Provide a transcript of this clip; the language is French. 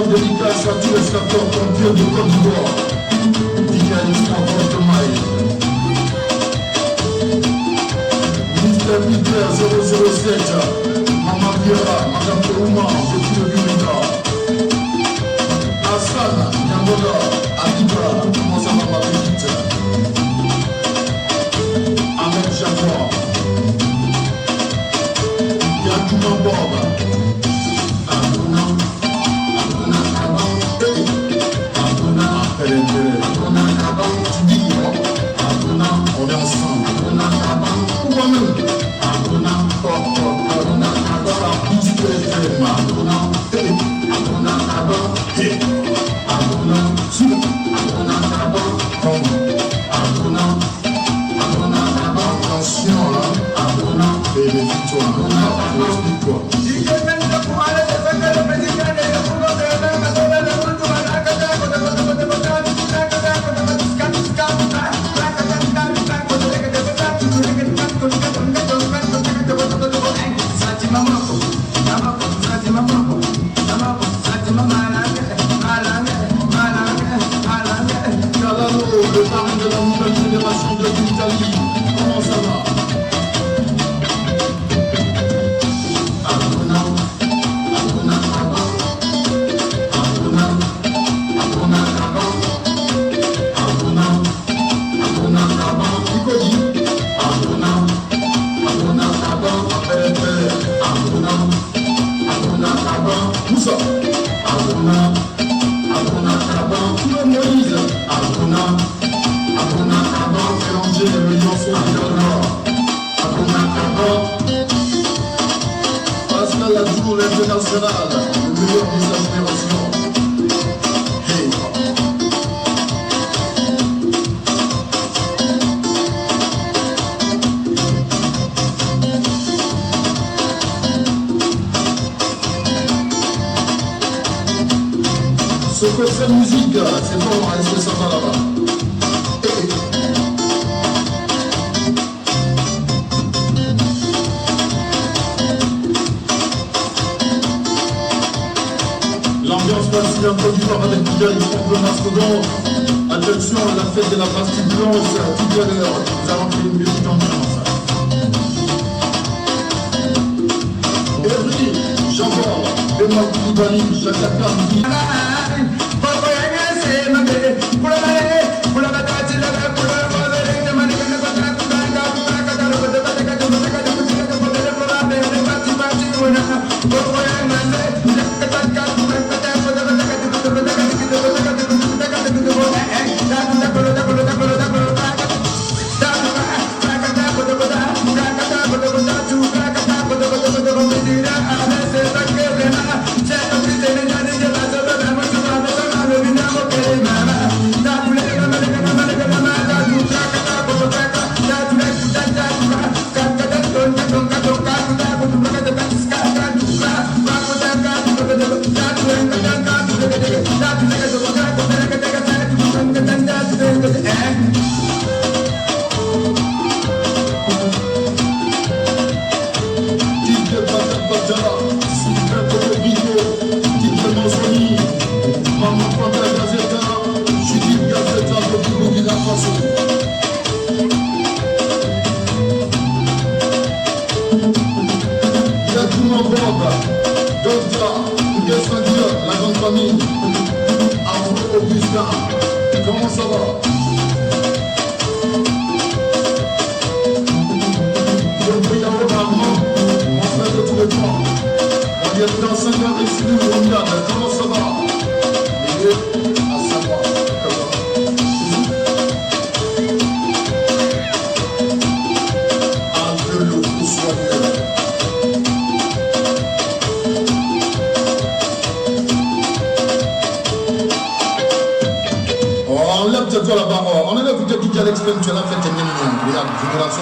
spéciale dédicace à tous les skateurs pompiers de Côte d'Ivoire. DJ Alexandre de Maïs. Ministère militaire 007. Maman Viera, Madame Touma, depuis le Lumina. Asana, Nyangola, Adiba, comment ça va ma petite? Ahmed Jaguar. Yakuma Bob. On est ensemble. Le parrain de la nouvelle génération de l'Italie, comment ça va? Pascal Adjour, l'international, le meilleur de sa génération. Hey. Ce que fait musique, c'est bon, est-ce que ça va là-bas? L'ambiance passe un peu du soir avec DJ du Pompe le Mastodon. Attention, la fête de la Bastille Blanche, tout à l'heure, nous allons créer une petite ambiance. Evry, Jean-Paul, Benoît Koulibaly, Jacques Lacan. La grande famille, Afro Augustin, comment ça va? Je prie d'avoir Armand, mon frère de tous les temps. On y est dans 5 ans ici de Rwanda, comment ça va? Et à savoir, Angelo Oussoyer. Enlève-toi là-bas, on est là, vous te dites à l'extrême, tu as la fête, regarde, génération,